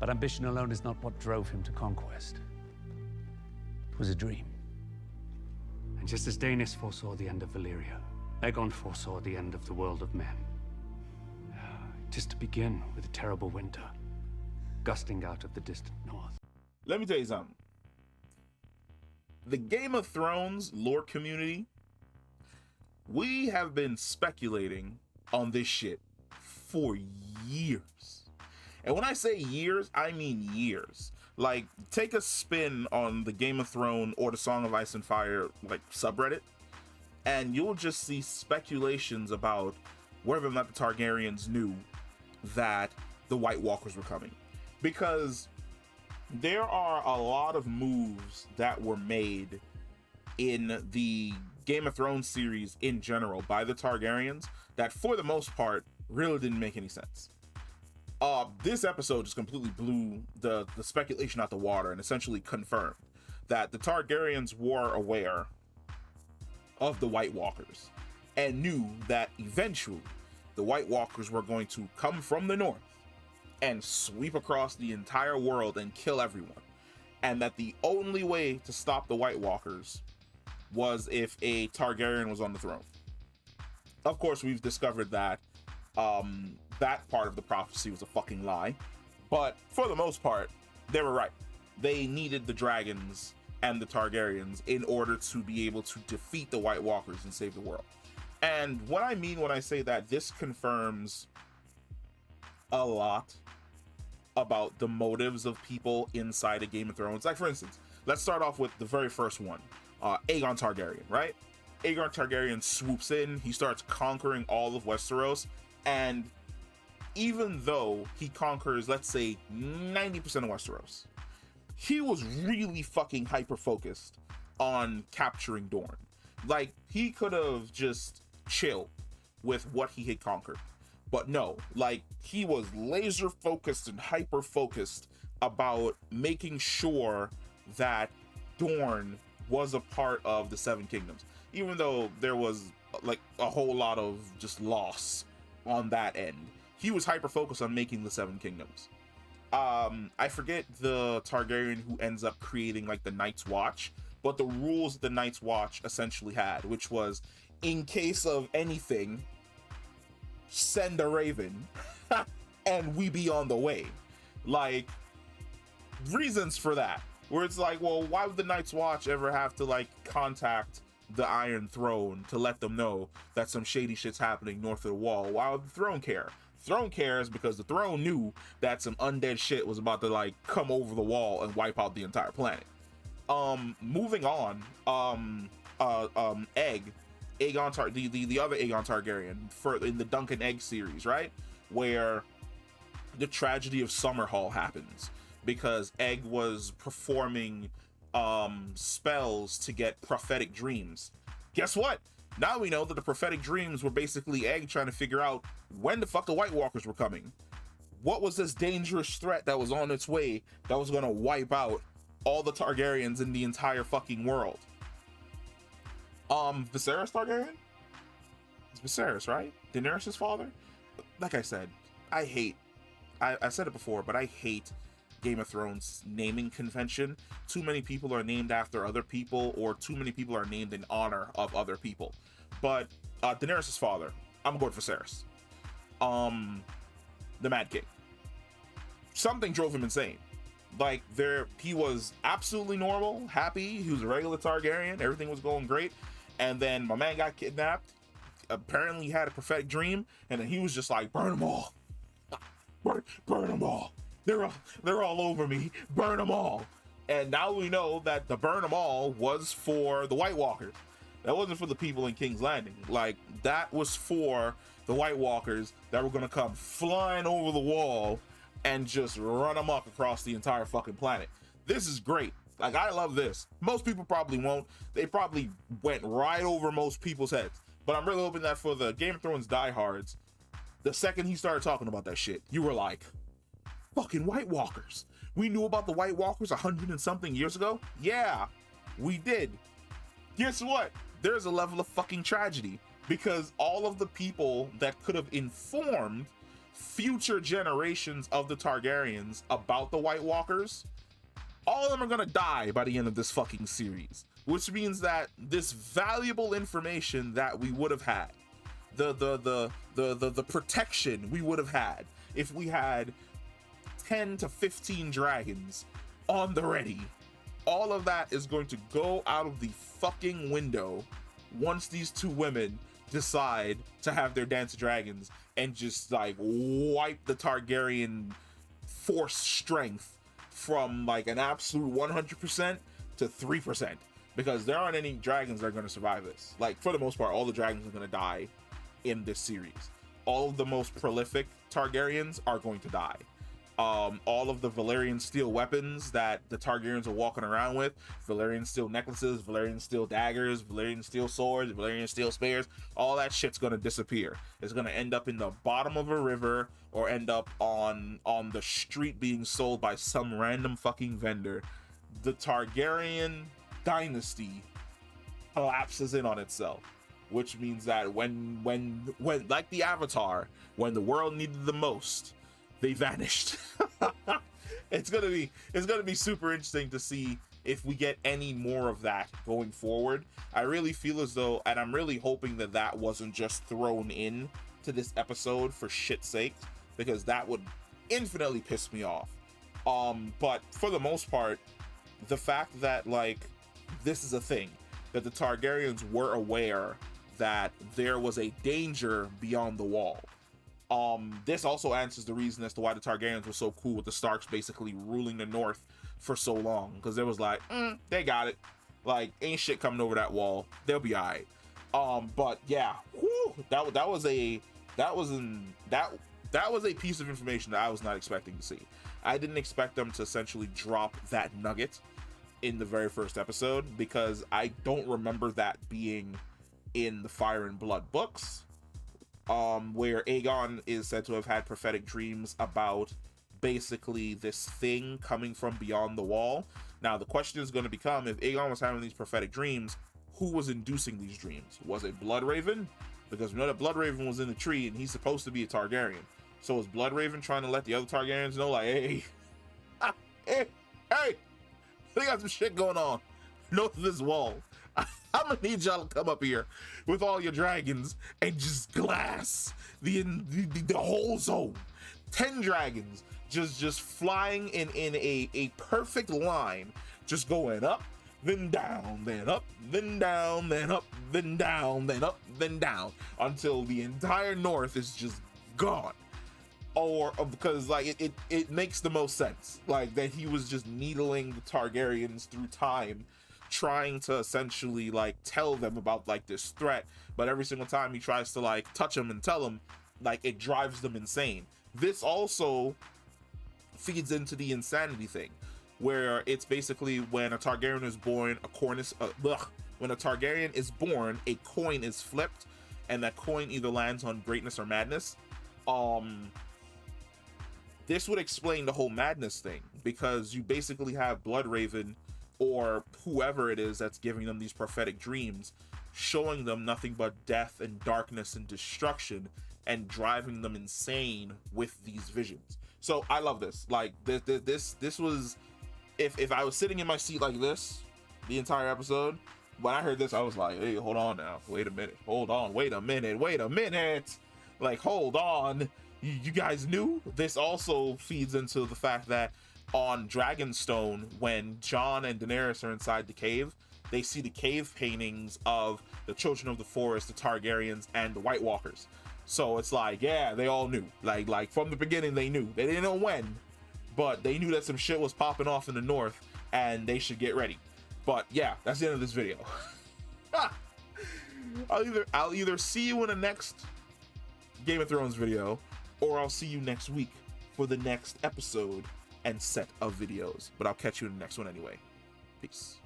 But ambition alone is not what drove him to Conquest. It was a dream. And just as Daenerys foresaw the end of Valyria, Aegon foresaw the end of the world of men. Just to begin with a terrible winter, gusting out of the distant north. Let me tell you something. The Game of Thrones lore community, we have been speculating on this shit for years. And when I say years, I mean years. Like, take a spin on the Game of Thrones or the Song of Ice and Fire, like, subreddit, and you'll just see speculations about whether or not the Targaryens knew that the White Walkers were coming. Because there are a lot of moves that were made in the Game of Thrones series in general by the Targaryens that, for the most part, really didn't make any sense. This episode just completely blew the speculation out the water and essentially confirmed that the Targaryens were aware of the White Walkers and knew that eventually the White Walkers were going to come from the north and sweep across the entire world and kill everyone, and that the only way to stop the White Walkers was if a Targaryen was on the throne. Of course, we've discovered that that part of the prophecy was a fucking lie, but for the most part, they were right. They needed the dragons and the Targaryens in order to be able to defeat the White Walkers and save the world. And what I mean when I say that, this confirms a lot about the motives of people inside of Game of Thrones. Like, for instance, let's start off with the very first one, Aegon Targaryen, right? Aegon Targaryen swoops in, he starts conquering all of Westeros, and even though he conquers, let's say, 90% of Westeros, he was really fucking hyper-focused on capturing Dorne. Like, he could have just chilled with what he had conquered. But no, like, he was laser focused and hyper focused about making sure that Dorne was a part of the Seven Kingdoms, even though there was like a whole lot of just loss on that end. He was hyper focused on making the Seven Kingdoms. I forget the Targaryen who ends up creating like the Night's Watch, but the rules the Night's Watch essentially had, which was, in case of anything, send a raven and we be on the way. Like, reasons for that, where it's like, well, why would the Night's Watch ever have to like contact the Iron Throne to let them know that some shady shit's happening north of the wall? Why would the throne care? Throne cares because the throne knew that some undead shit was about to like come over the wall and wipe out the entire planet. Moving on, the other Aegon Targaryen in the Dunk and Egg series, right? Where the tragedy of Summerhall happens because Egg was performing spells to get prophetic dreams. Guess what? Now we know that the prophetic dreams were basically Egg trying to figure out when the fuck the White Walkers were coming. What was this dangerous threat that was on its way that was going to wipe out all the Targaryens in the entire fucking world? Viserys Targaryen? It's Viserys, right? Daenerys' father? Like I said, I said it before, but I hate Game of Thrones naming convention. Too many people are named after other people, or too many people are named in honor of other people. But Daenerys' father, I'm going for Viserys. The Mad King. Something drove him insane. Like, he was absolutely normal, happy, he was a regular Targaryen, everything was going great, and then my man got kidnapped, apparently he had a prophetic dream, and then he was just like, burn them all. Burn them all. They're all over me. Burn them all. And now we know that the burn them all was for the White Walkers. That wasn't for the people in King's Landing. Like, that was for the White Walkers that were going to come flying over the wall and just run amok across the entire fucking planet. This is great. Like, I love this. Most people probably won't. They probably went right over most people's heads. But I'm really hoping that for the Game of Thrones diehards, the second he started talking about that shit, you were like, fucking White Walkers. We knew about the White Walkers 100 and something years ago? Yeah, we did. Guess what? There's a level of fucking tragedy, because all of the people that could have informed future generations of the Targaryens about the White Walkers, all of them are gonna die by the end of this fucking series, which means that this valuable information that we would have had, the protection we would have had if we had 10 to 15 dragons on the ready, all of that is going to go out of the fucking window once these two women decide to have their dance of dragons and just like wipe the Targaryen force strength from like an absolute 100% to 3%, because there aren't any dragons that are going to survive this. Like, for the most part, all the dragons are going to die in this series. All of the most prolific Targaryens are going to die. All of the Valyrian steel weapons that the Targaryens are walking around with, Valyrian steel necklaces, Valyrian steel daggers, Valyrian steel swords, Valyrian steel spears, all that shit's gonna disappear. It's gonna end up in the bottom of a river or end up on the street being sold by some random fucking vendor. The Targaryen dynasty collapses in on itself, which means that when like the Avatar, when the world needed the most, they vanished. It's gonna be super interesting to see if we get any more of that going forward. I really feel as though, and I'm really hoping that that wasn't just thrown in to this episode for shit's sake, because that would infinitely piss me off. But for the most part, the fact that like this is a thing, that the Targaryens were aware that there was a danger beyond the wall. This also answers the reason as to why the Targaryens were so cool with the Starks basically ruling the North for so long, because it was like, they got it, like ain't shit coming over that wall, they'll be all right. But yeah, whew, that was a piece of information that I was not expecting to see. I didn't expect them to essentially drop that nugget in the very first episode, because I don't remember that being in the Fire and Blood books, where Aegon is said to have had prophetic dreams about basically this thing coming from beyond the wall. Now the question is going to become, if Aegon was having these prophetic dreams, who was inducing these dreams? Was it Bloodraven? Because we know that Bloodraven was in the tree and he's supposed to be a Targaryen. So is Bloodraven trying to let the other Targaryens know, like, hey, they got some shit going on north of this wall. I'm gonna need y'all to come up here with all your dragons and just glass the whole zone. 10 dragons just flying in a perfect line, just going up, then down, then up, then down, then up, then down, then up, then down, until the entire north is just gone. Or because like it makes the most sense, like that he was just needling the Targaryens through time, trying to essentially like tell them about like this threat, but every single time he tries to like touch them and tell them, like it drives them insane. This also feeds into the insanity thing, where it's basically when a Targaryen is born, when a Targaryen is born, a coin is flipped, and that coin either lands on greatness or madness. This would explain the whole madness thing, because you basically have Bloodraven, or whoever it is that's giving them these prophetic dreams, showing them nothing but death and darkness and destruction, and driving them insane with these visions. So I love this. Like this was, if I was sitting in my seat like this the entire episode, when I heard this, I was like, hey, hold on now, wait a minute, hold on, wait a minute, like, hold on. You guys knew? This also feeds into the fact that on Dragonstone, when Jon and Daenerys are inside the cave, they see the cave paintings of the Children of the Forest, the Targaryens, and the White Walkers. So it's like, yeah, they all knew. Like from the beginning, they knew. They didn't know when, but they knew that some shit was popping off in the north, and they should get ready. But yeah, that's the end of this video. I'll either see you in the next Game of Thrones video, or I'll see you next week for the next episode and set of videos. But I'll catch you in the next one anyway. Peace.